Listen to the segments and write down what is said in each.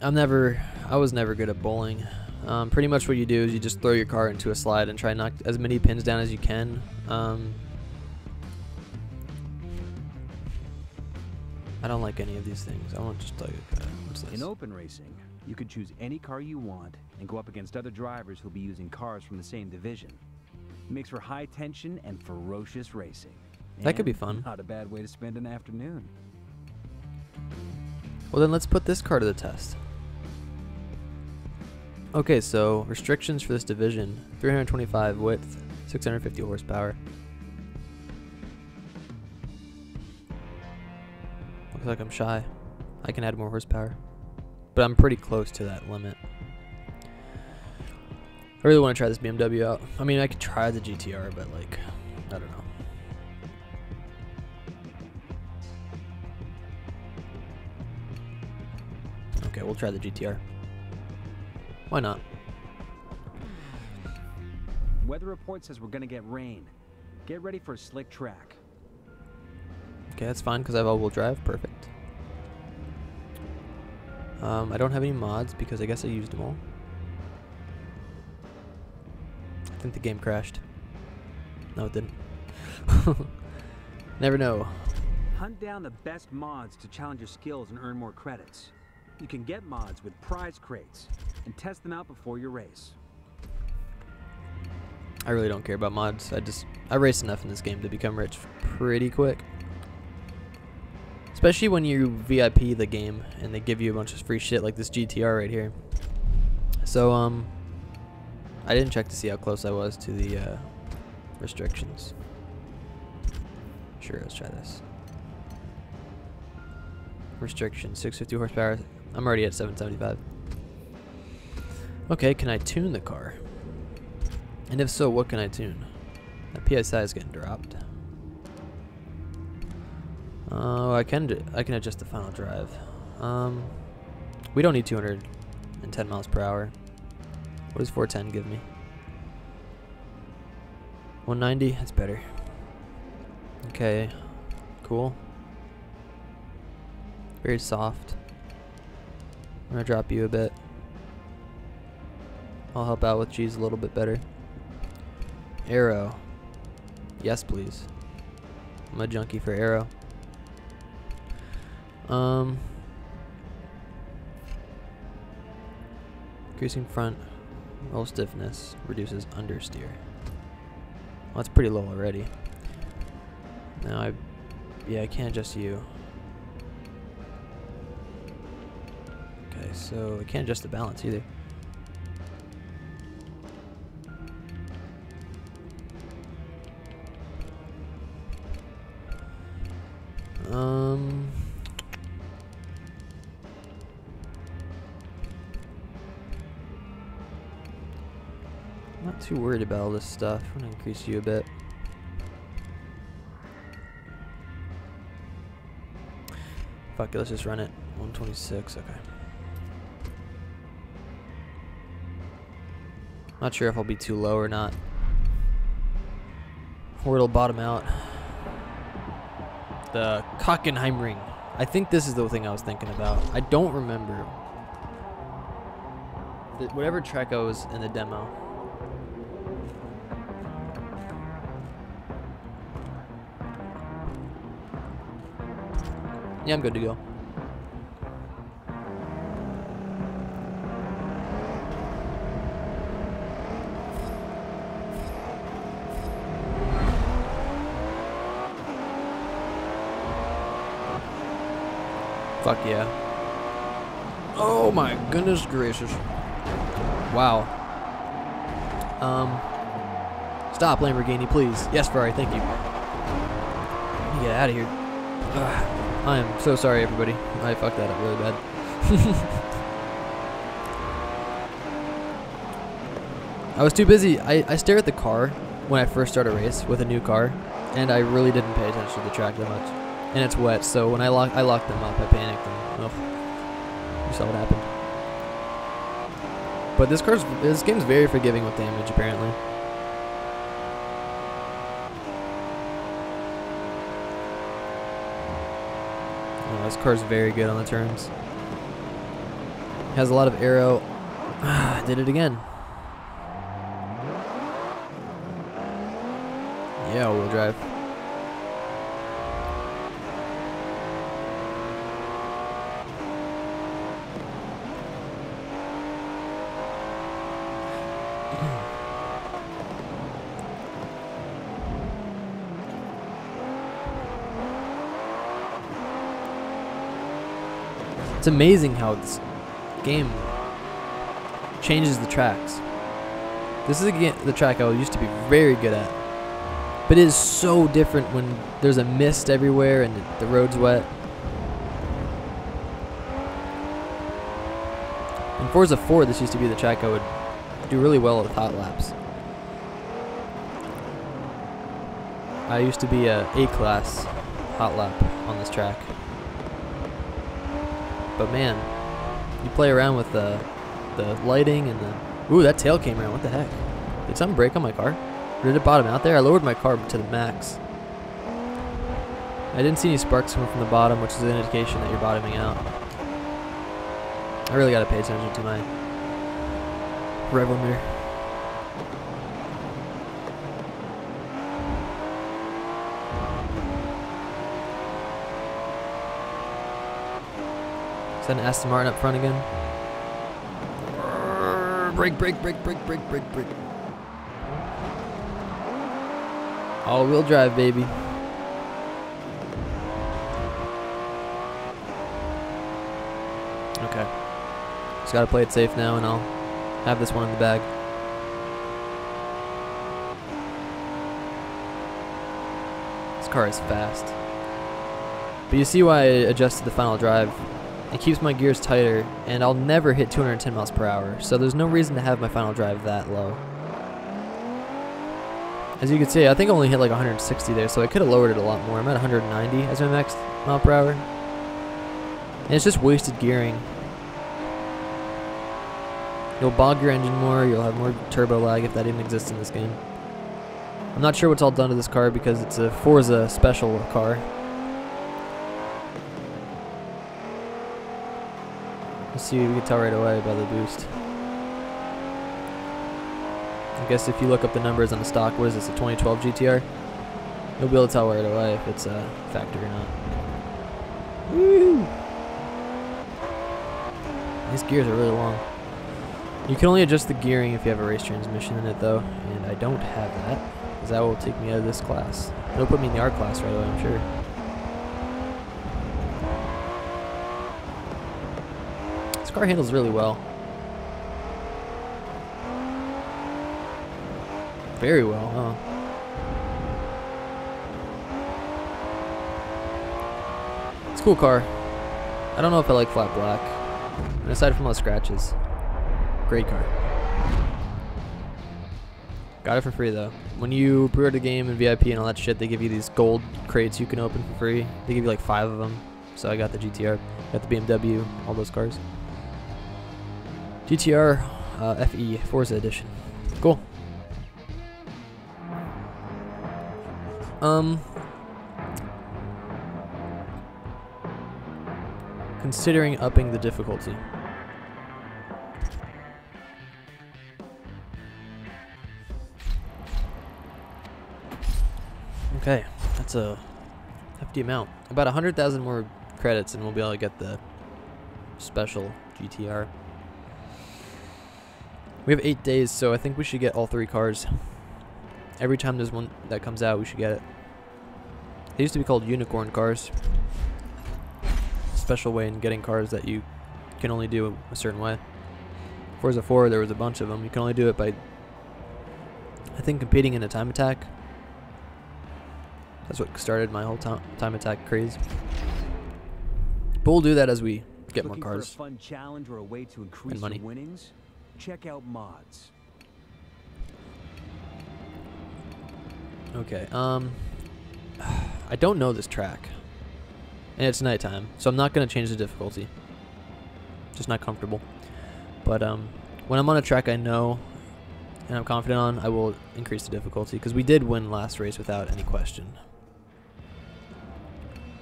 I was never good at bowling. Pretty much what you do is you just throw your car into a slide and try and knock as many pins down as you can. I don't like any of these things. I want just like what's this? In open racing, you can choose any car you want and go up against other drivers who'll be using cars from the same division. It makes for high tension and ferocious racing. That could be fun. Not a bad way to spend an afternoon. Well, then let's put this car to the test. Okay, so restrictions for this division: 325 width, 650 horsepower. Looks like I'm shy. I can add more horsepower, but I'm pretty close to that limit. I really want to try this BMW out. I mean, I could try the GTR, but like, I don't know. Okay, we'll try the GTR. Why not? Weather report says we're gonna get rain. Get ready for a slick track. Okay, that's fine because I have all-wheel drive. Perfect. I don't have any mods because I guess I used them all. I think the game crashed. No, it didn't. Never know. Hunt down the best mods to challenge your skills and earn more credits. You can get mods with prize crates and test them out before your race. I really don't care about mods. I race enough in this game to become rich pretty quick. Especially when you VIP the game and they give you a bunch of free shit like this GTR right here. So I didn't check to see how close I was to the restrictions. Sure, let's try this. Restrictions, 650 horsepower. I'm already at 775. Okay, can I tune the car? And if so, what can I tune? That PSI is getting dropped. Oh, I can adjust the final drive. We don't need 210 miles per hour. What does 410 give me? 190. That's better. Okay, cool. Very soft. I'm gonna drop you a bit. I'll help out with G's a little bit better. Aero. Yes, please. I'm a junkie for aero. Increasing front roll stiffness reduces understeer. Well, that's pretty low already. Now I can't adjust you. Okay, so I can't adjust the balance either. I'm not too worried about all this stuff. I'm gonna increase you a bit. Fuck it, let's just run it. 126, okay. Not sure if I'll be too low or not. Or it'll bottom out. The Kockenheimring. I think this is the thing I was thinking about. I don't remember. Whatever track I was in the demo. Yeah, I'm good to go. Fuck yeah. Oh my goodness gracious. Wow. Stop, Lamborghini, please. Yes, Ferrari, thank you. Let me get out of here. Ugh. I am so sorry, everybody. I fucked that up really bad. I was too busy. I stare at the car when I first start a race with a new car, and I really didn't pay attention to the track that much. And it's wet, so when I locked them up, I panicked, and you saw what happened. But this game's very forgiving with damage, apparently. Oh, this car's very good on the turns. Has a lot of aero. Did it again. Yeah, all-wheel drive. It's amazing how this game changes the tracks. This is the track I used to be very good at, but it is so different when there's a mist everywhere and the road's wet. In Forza 4, this used to be the track I would do really well with hot laps. I used to be a A-class hot lap on this track. But man, you play around with the lighting and the... Ooh, that tail came around. What the heck? Did something break on my car? Or did it bottom out there? I lowered my car to the max. I didn't see any sparks coming from the bottom, which is an indication that you're bottoming out. I really got to pay attention to my rev limiter. Is that an Aston Martin up front again? Brake, brake, brake, brake, brake, brake, brake. All-wheel drive, baby. Okay. Just gotta play it safe now, and I'll have this one in the bag. This car is fast. But you see why I adjusted the final drive. It keeps my gears tighter, and I'll never hit 210 miles per hour, so there's no reason to have my final drive that low. As you can see, I think I only hit like 160 there, so I could have lowered it a lot more. I'm at 190 as my max mile per hour. And it's just wasted gearing. You'll bog your engine more, you'll have more turbo lag if that even exists in this game. I'm not sure what's all done to this car because it's a Forza special car. Let's see, we can tell right away by the boost. I guess if you look up the numbers on the stock, what is this, a 2012 GTR? You'll be able to tell right away if it's a factory or not. Woo! These gears are really long. You can only adjust the gearing if you have a race transmission in it though, and I don't have that, because that will take me out of this class. It'll put me in the R class right away, I'm sure. This car handles really well. Very well, huh? It's a cool car. I don't know if I like flat black. And aside from all the scratches, great car. Got it for free though. When you pre-order the game and VIP and all that shit, they give you these gold crates you can open for free. They give you like 5 of them. So I got the GTR, got the BMW, all those cars. GTR FE Forza Edition. Cool. Considering upping the difficulty. Okay, that's a hefty amount. About 100,000 more credits and we'll be able to get the special GTR. We have 8 days, so I think we should get all 3 cars. Every time there's one that comes out, we should get it. They used to be called unicorn cars. Special way in getting cars that you can only do a certain way. Forza 4, there was a bunch of them. You can only do it by, I think, competing in a time attack. That's what started my whole time attack craze. But we'll do that as we get more cars. For a fun challenge or a way to increase and money. your winnings? Check out mods. Okay, I don't know this track. And it's nighttime, so I'm not going to change the difficulty. Just not comfortable. But when I'm on a track I know and I'm confident on, I will increase the difficulty, because we did win last race without any question.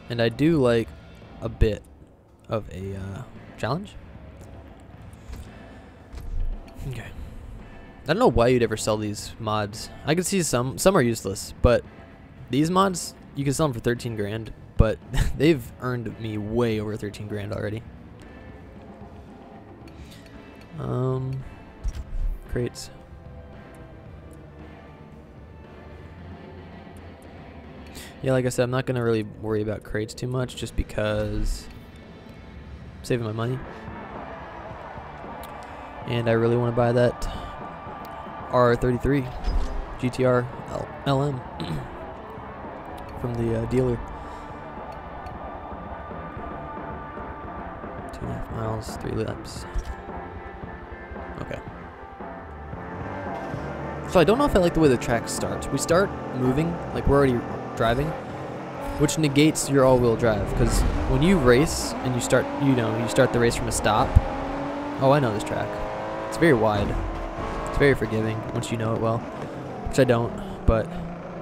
And I do like a bit of a challenge. Okay. I don't know why you'd ever sell these mods. I could see some are useless, but these mods, you can sell them for 13 grand, but they've earned me way over 13 grand already. Crates. Yeah, like I said, I'm not going to really worry about crates too much just because I'm saving my money. And I really want to buy that R33 GTR LM from the dealer. 2.5 miles, 3 laps. Okay. So I don't know if I like the way the track starts. We start moving, like we're already driving, which negates your all-wheel drive, because when you race and you start, you start the race from a stop. Oh, I know this track. It's very wide. It's very forgiving once you know it well, which I don't, but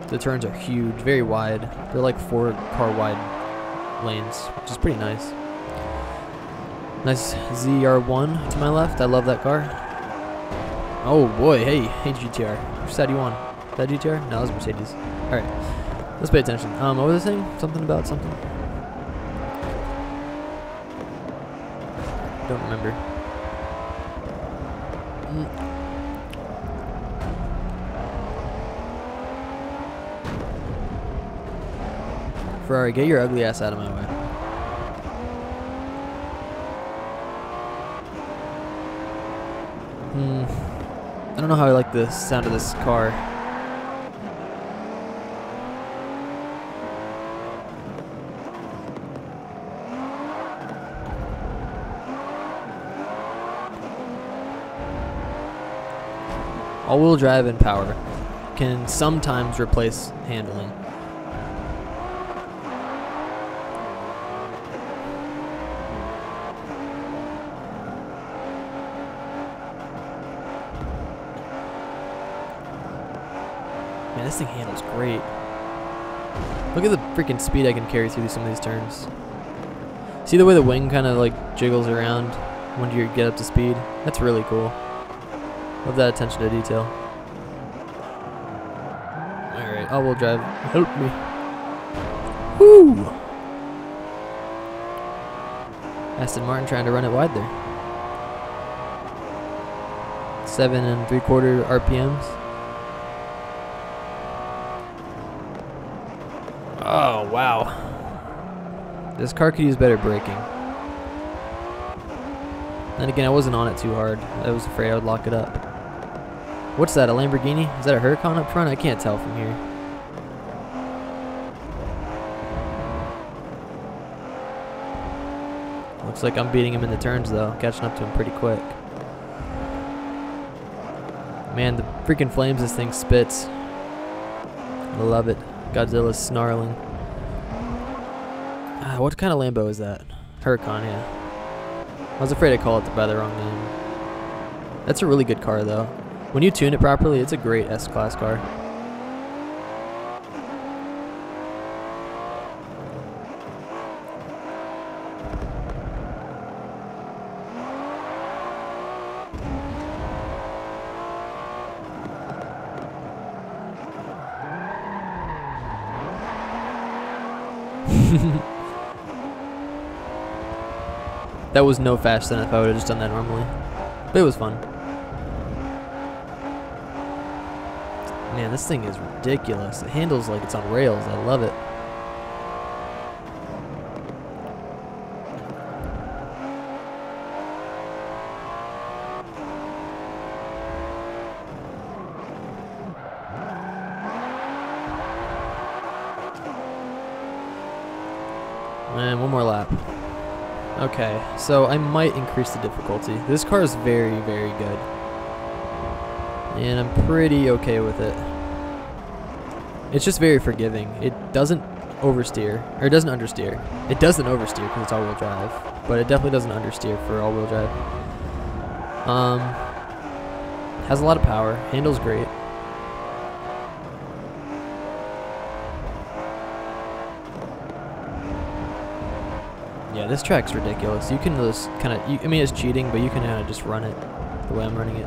the turns are huge, very wide. They're like 4-car wide lanes, which is pretty nice. Nice ZR1 to my left. I love that car. Oh boy, hey GTR. Which side do you want? Is that GTR? No, that was Mercedes. Alright, let's pay attention. What was I saying? Something about something? Don't remember. Ferrari, get your ugly ass out of my way. I don't know how I like the sound of this car. All-wheel drive and power can sometimes replace handling. Man, this thing handles great. Look at the freaking speed I can carry through some of these turns. See the way the wing kind of like jiggles around when you get up to speed? That's really cool. Love that attention to detail. Alright, all-wheel drive. Help me. Woo! Aston Martin trying to run it wide there. 7 3/4 RPMs. Oh, wow. This car could use better braking. Then again, I wasn't on it too hard. I was afraid I would lock it up. What's that, a Lamborghini? Is that a Huracan up front? I can't tell from here. Looks like I'm beating him in the turns though, catching up to him pretty quick. Man, the freaking flames this thing spits. I love it. Godzilla's snarling. What kind of Lambo is that? Huracan, yeah. I was afraid I called it by the wrong name. That's a really good car though. When you tune it properly, it's a great S-Class car. That was no faster than if I would have just done that normally. But it was fun. Man, this thing is ridiculous. It handles like it's on rails. I love it. And one more lap. Okay, so I might increase the difficulty. This car is very, very good. And I'm pretty okay with it. It's just very forgiving. It doesn't oversteer, or it doesn't understeer. It doesn't oversteer because it's all-wheel drive, but it definitely doesn't understeer for all-wheel drive. Has a lot of power, handles great. Yeah, this track's ridiculous. You can just kind of, I mean, it's cheating, but you can kind of just run it the way I'm running it.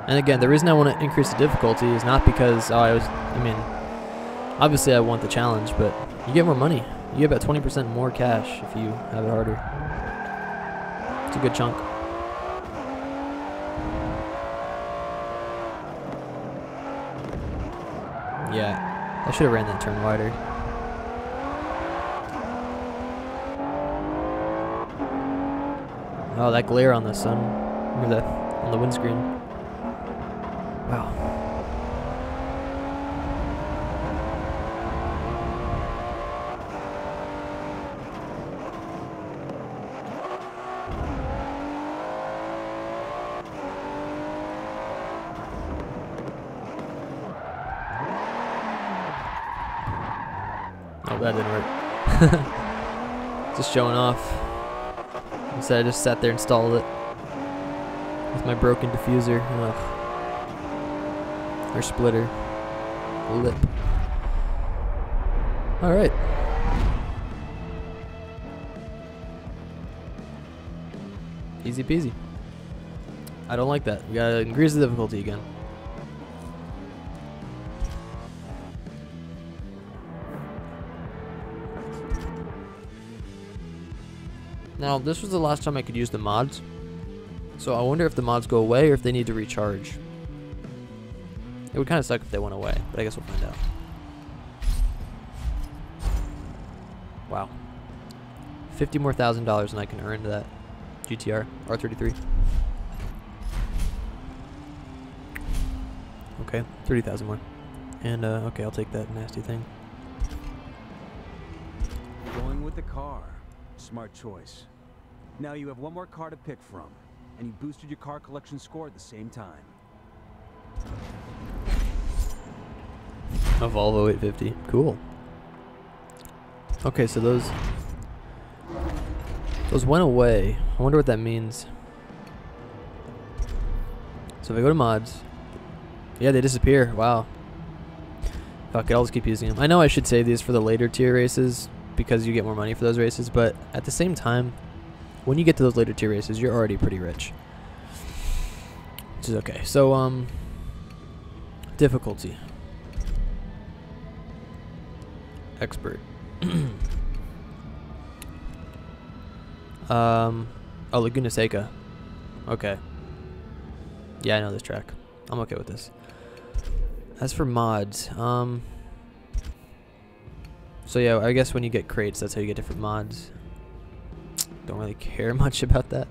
And again, the reason I want to increase the difficulty is not because obviously I want the challenge, but you get more money. You get about 20% more cash if you have it harder. It's a good chunk. Yeah, I should have ran that turn wider. Oh, that glare on the sun, or on the windscreen. Wow. Oh, that didn't work. Just showing off. Instead, I just sat there and installed it with my broken diffuser. Ugh. Or splitter. Lip. Alright. Easy peasy. I don't like that. We gotta increase the difficulty again. Now, this was the last time I could use the mods, so I wonder if the mods go away or if they need to recharge. It would kind of suck if they went away, but I guess we'll find out. Wow. $50,000 more and I can earn that GTR R33. Okay, 30,000 more. And, okay, I'll take that nasty thing. Going with the car. Smart choice. Now you have one more car to pick from, and you boosted your car collection score at the same time. A Volvo 850. Cool. Okay, so those went away. I wonder what that means. So if I go to mods, yeah, they disappear. Wow. Fuck it, I'll just keep using them. I know I should save these for the later tier races because you get more money for those races, but at the same time, when you get to those later tier races, you're already pretty rich. Which is okay. So, difficulty. Expert. Oh, Laguna Seca. Okay. Yeah, I know this track. I'm okay with this. As for mods, so yeah, I guess when you get crates, that's how you get different mods. Don't really care much about that.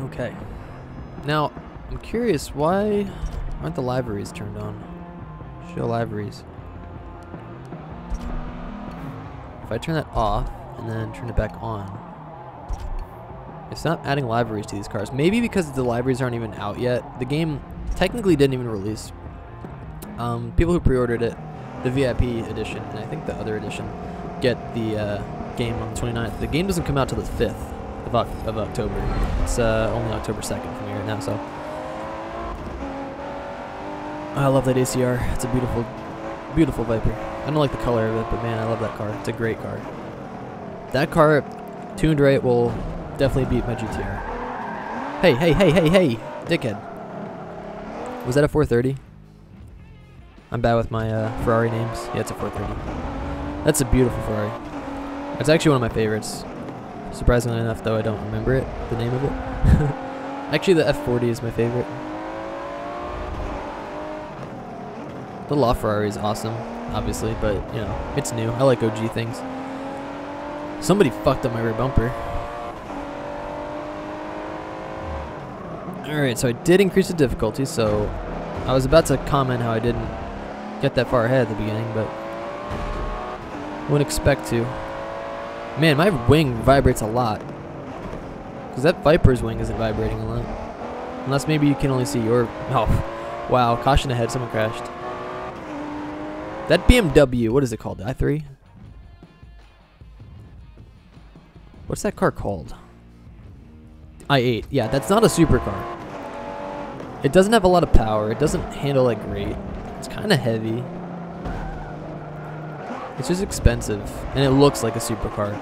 Okay. Now, I'm curious, why aren't the liveries turned on? Show liveries. If I turn that off and then turn it back on, it's not adding liveries to these cars. Maybe because the liveries aren't even out yet. The game technically didn't even release. People who pre-ordered it, the VIP edition, and I think the other edition, get the game on the 29th. The game doesn't come out till the 5th of October. It's only October 2nd for me right now, so. I love that ACR. It's a beautiful, beautiful Viper. I don't like the color of it, but man, I love that car. It's a great car. That car, tuned right, will definitely beat my GTR. Hey, hey, hey, hey, hey, dickhead. Was that a 430? I'm bad with my Ferrari names. Yeah, it's a 430. That's a beautiful Ferrari. It's actually one of my favorites. Surprisingly enough, though, I don't remember it, the name of it. Actually, the F40 is my favorite. The LaFerrari is awesome, obviously, but, you know, it's new. I like OG things. Somebody fucked up my rear bumper. Alright, so I did increase the difficulty, so I was about to comment how I didn't get that far ahead at the beginning, but wouldn't expect to. Man, my wing vibrates a lot. Because that Viper's wing isn't vibrating a lot. Unless maybe you can only see your... Oh, wow. Caution ahead. Someone crashed. That BMW, what is it called? The i3? What's that car called? i8. Yeah, that's not a supercar. It doesn't have a lot of power. It doesn't handle like great. It's kind of heavy. It's just expensive, and it looks like a supercar.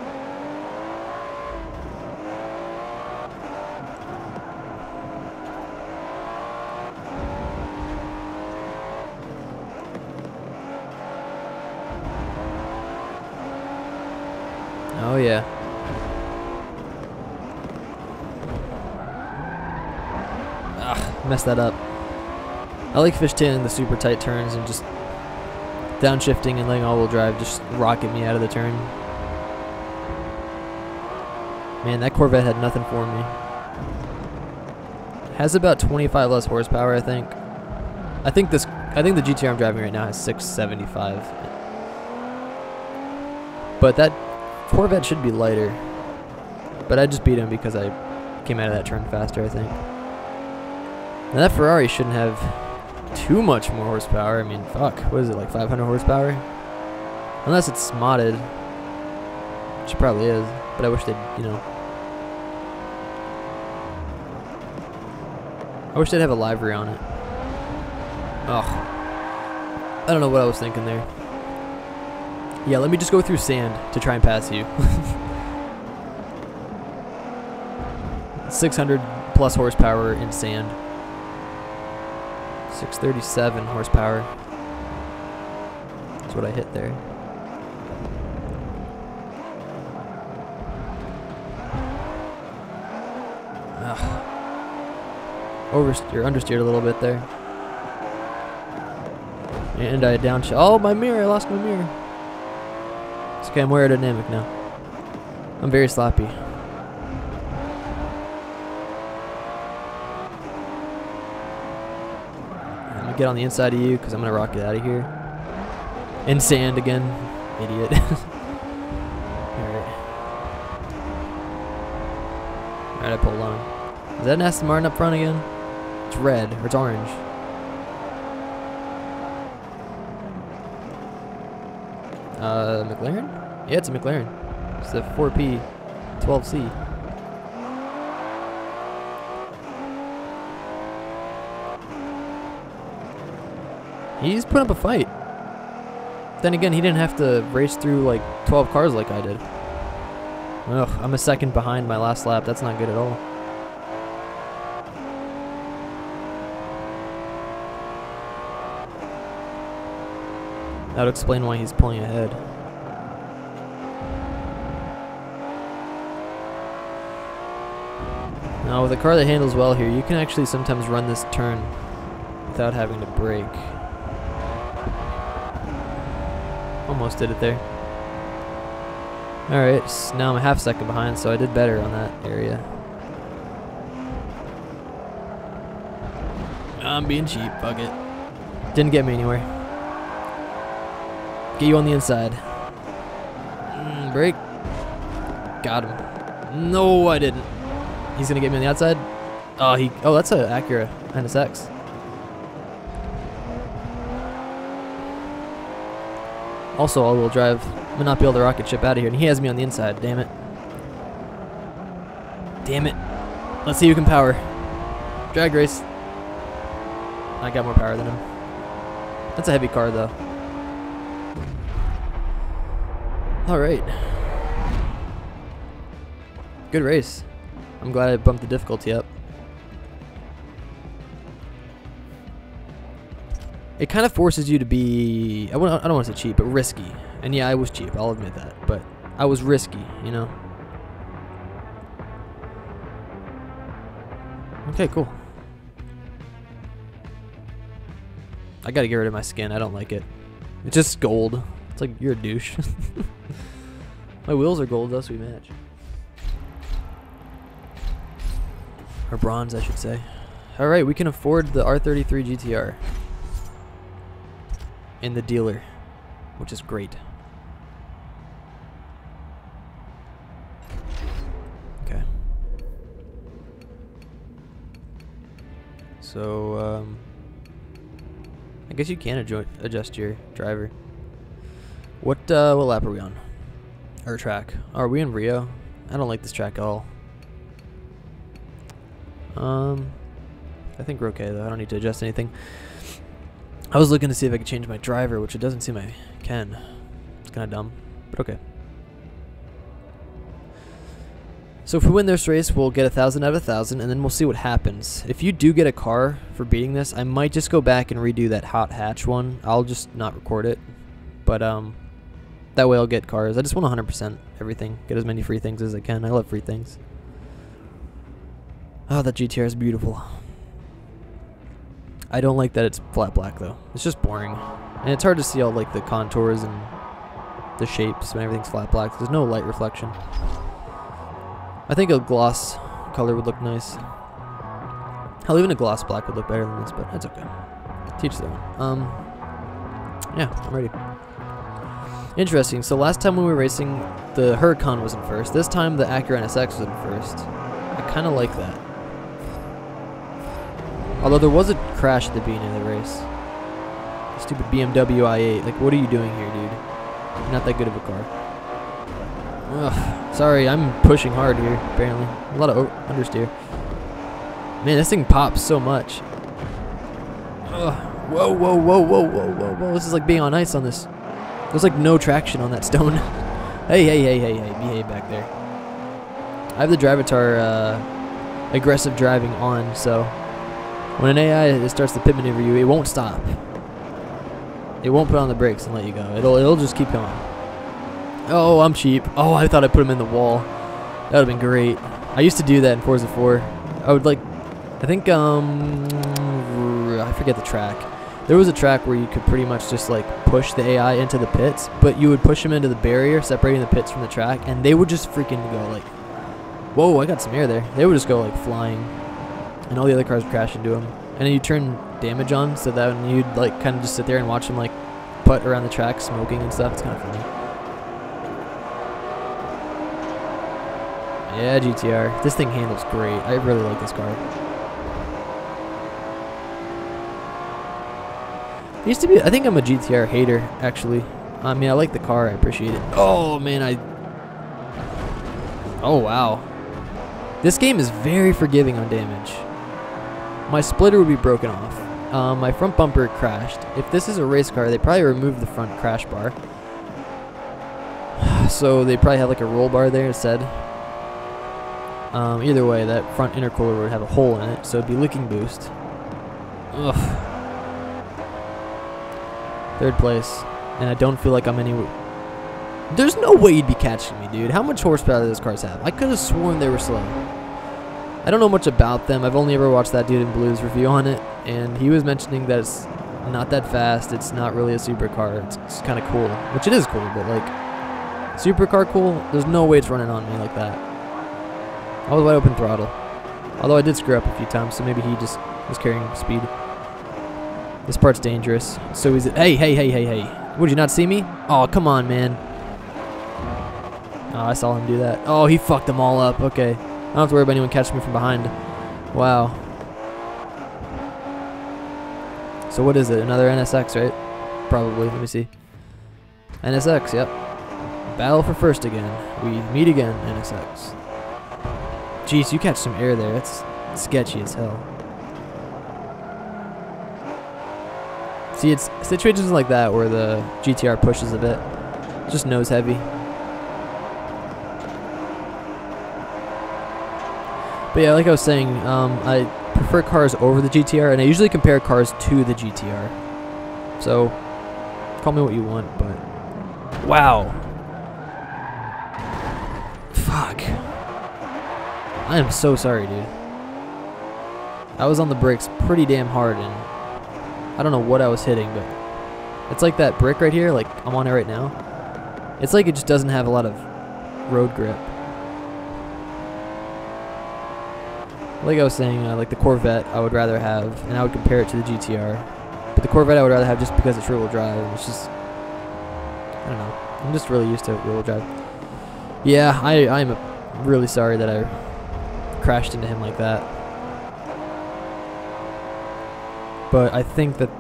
Oh yeah. Ah, messed that up. I like fishtailing the super tight turns and just downshifting and letting all-wheel drive just rocket me out of the turn. Man, that Corvette had nothing for me. Has about 25 less horsepower, I think. I think the GTR I'm driving right now has 675. But that Corvette should be lighter. But I just beat him because I came out of that turn faster, I think. Now that Ferrari shouldn't have too much more horsepower. I mean, fuck, what is it, like 500 horsepower? Unless it's modded, which it probably is, but I wish they'd, you know, I wish they'd have a livery on it. Ugh, I don't know what I was thinking there. Yeah, let me just go through sand to try and pass you. 600 plus horsepower in sand. 637 horsepower. That's what I hit there. Oversteer, understeered a little bit there. And I downshift. Oh, my mirror! I lost my mirror. It's okay, I'm more aerodynamic now. I'm very sloppy. I'm gonna get on the inside of you because I'm gonna rock it out of here. In sand again, idiot. Alright. Alright, I pulled on. Is that an Aston Martin up front again? It's red, or it's orange. McLaren? Yeah, it's a McLaren. It's the 4P 12C. He's putting up a fight. Then again, he didn't have to race through like 12 cars like I did. Ugh, I'm a second behind my last lap. That's not good at all. That would explain why he's pulling ahead. Now, with a car that handles well here, you can actually sometimes run this turn without having to brake. Almost did it there. Alright, so now I'm a half second behind, so I did better on that area. I'm being cheap, fuck it. Didn't get me anywhere. Get you on the inside. Brake. Got him. No, I didn't. He's gonna get me on the outside. Oh, that's an Acura NSX. Also all-wheel drive. I'm gonna not be able to rocket ship out of here, and he has me on the inside. Damn it. Damn it. Let's see who can power. Drag race. I got more power than him. That's a heavy car, though. Alright. Good race. I'm glad I bumped the difficulty up. It kind of forces you to be, I don't want to say cheap, but risky. And yeah, I was cheap, I'll admit that. But I was risky, you know? Okay, cool. I gotta get rid of my skin, I don't like it. It's just gold. It's like, you're a douche. My wheels are gold, thus we match. Or bronze, I should say. Alright, we can afford the R33 GTR. In the dealer, which is great. Okay. So, I guess you can adjust your driver. What lap are we on? Our track. Are we in Rio? I don't like this track at all. I think we're okay though. I don't need to adjust anything. I was looking to see if I could change my driver, which it doesn't seem I can. It's kind of dumb, but okay. So if we win this race, we'll get 1,000 out of 1,000, and then we'll see what happens. If you do get a car for beating this, I might just go back and redo that hot hatch one. I'll just not record it, but that way I'll get cars. I just want 100% everything. Get as many free things as I can. I love free things. Oh, that GTR is beautiful. I don't like that it's flat black though. It's just boring, and it's hard to see all like the contours and the shapes when everything's flat black. There's no light reflection. I think a gloss color would look nice. Hell, even a gloss black would look better than this, but that's okay. Teach their own. Yeah, I'm ready. Interesting. So last time when we were racing, the Huracan was in first. This time the Acura NSX was in first. I kind of like that. Although there was a crash at the beginning of the race. Stupid BMW i8. Like, what are you doing here, dude? You're not that good of a car. Ugh, sorry, I'm pushing hard here, apparently. A lot of understeer. Man, this thing pops so much. Ugh. Whoa, whoa, whoa, whoa, whoa, whoa, whoa. This is like being on ice on this. There's like no traction on that stone. Hey, hey, hey, hey, hey, behave back there. I have the Drivatar aggressive driving on, so when an AI starts to pit maneuver you, it won't stop. It won't put on the brakes and let you go. It'll just keep going. Oh, I'm cheap. Oh, I thought I put him in the wall. That would have been great. I used to do that in Forza 4. I would like, I think, I forget the track. There was a track where you could pretty much just like push the AI into the pits, but you would push them into the barrier, separating the pits from the track, and they would just freaking go like, whoa, I got some air there. They would just go like flying, and all the other cars would crash into them. And then you turn damage on so that when you'd like kind of just sit there and watch them like putt around the track, smoking and stuff. It's kind of funny. Yeah, GTR. This thing handles great. I really like this car. It used to be, I think I'm a GTR hater, actually. I mean, I like the car. I appreciate it. Oh, man, oh, wow. This game is very forgiving on damage. My splitter would be broken off. My front bumper crashed. If this is a race car, they probably removed the front crash bar. So they probably have like a roll bar there instead. Either way, that front intercooler would have a hole in it, so it'd be leaking boost. Ugh. Third place, and I don't feel like I'm any. There's no way you'd be catching me, dude. How much horsepower do those cars have? I could have sworn they were slow. I don't know much about them. I've only ever watched that dude in Blue's review on it, and he was mentioning that it's not that fast. It's not really a supercar. It's kind of cool, which it is cool, but like supercar cool. There's no way it's running on me like that. I was wide open throttle. Although I did screw up a few times, so maybe he just was carrying speed. This part's dangerous. So is it? Hey, hey, hey, hey, hey. Would you not see me? Oh, come on, man. Oh, I saw him do that. Oh, he fucked them all up. Okay. I don't have to worry about anyone catching me from behind. Wow. So what is it? Another NSX, right? Probably. Let me see. NSX, yep. Battle for first again. We meet again, NSX. Jeez, you catch some air there. That's sketchy as hell. See, it's situations like that where the GTR pushes a bit. Just nose heavy. But yeah, like I was saying, I prefer cars over the GTR, and I usually compare cars to the GTR. So, call me what you want, but... Wow. Fuck. I am so sorry, dude. I was on the brakes pretty damn hard, and I don't know what I was hitting, but it's like that brick right here, like I'm on it right now. It's like it just doesn't have a lot of road grip. Like I was saying, like the Corvette I would rather have, and I would compare it to the GTR. But the Corvette I would rather have just because it's rear-wheel drive. It's just, I don't know. I'm just really used to rear-wheel drive. Yeah, I'm really sorry that I crashed into him like that. But I think that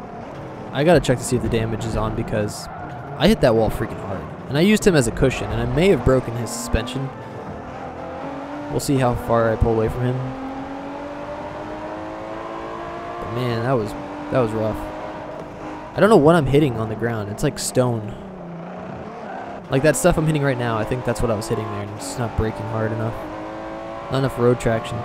I gotta check to see if the damage is on, because I hit that wall freaking hard. And I used him as a cushion, and I may have broken his suspension. We'll see how far I pull away from him. But man, that was rough. I don't know what I'm hitting on the ground. It's like stone. Like that stuff I'm hitting right now, I think that's what I was hitting there, and it's just not braking hard enough. Not enough road traction.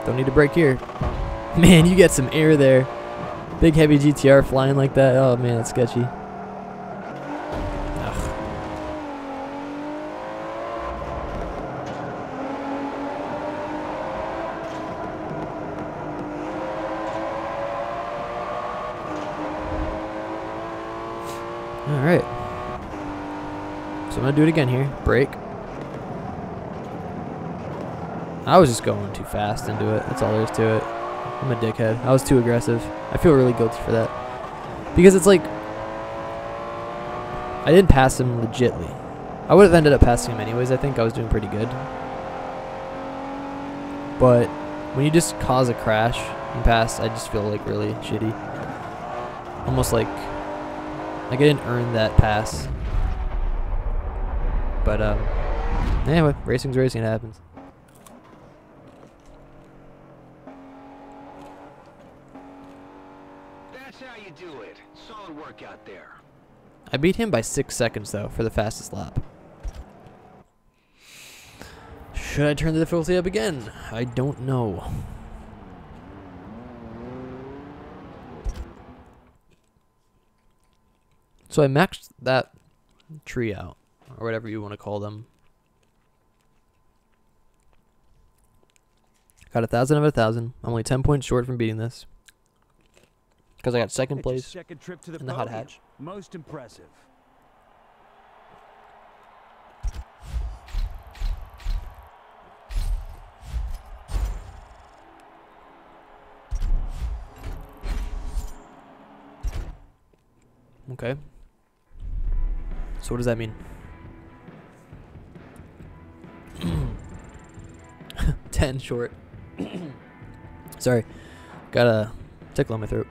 Don't need to brake here. Man, you get some air there. Big heavy GTR flying like that. Oh man, that's sketchy. Ugh. Alright. So I'm gonna do it again here. Brake. I was just going too fast into it. That's all there is to it. I'm a dickhead. I was too aggressive. I feel really guilty for that. Because it's like, I didn't pass him legitly. I would have ended up passing him anyways. I think I was doing pretty good. But when you just cause a crash and pass, I just feel like really shitty. Almost like I didn't earn that pass. But anyway, racing's racing. It happens. Do it. Solid work out there. I beat him by 6 seconds though for the fastest lap. Should I turn the difficulty up again? I don't know. So I maxed that tree out, or whatever you want to call them. Got 1,000 of 1,000. I'm only 10 points short from beating this. Because I got second place second trip to the in the hot hatch. Most impressive. Okay. So what does that mean? 10 short. Sorry. Got a tickle on my throat.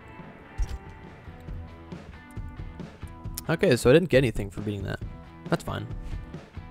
Okay, so I didn't get anything for beating that. That's fine.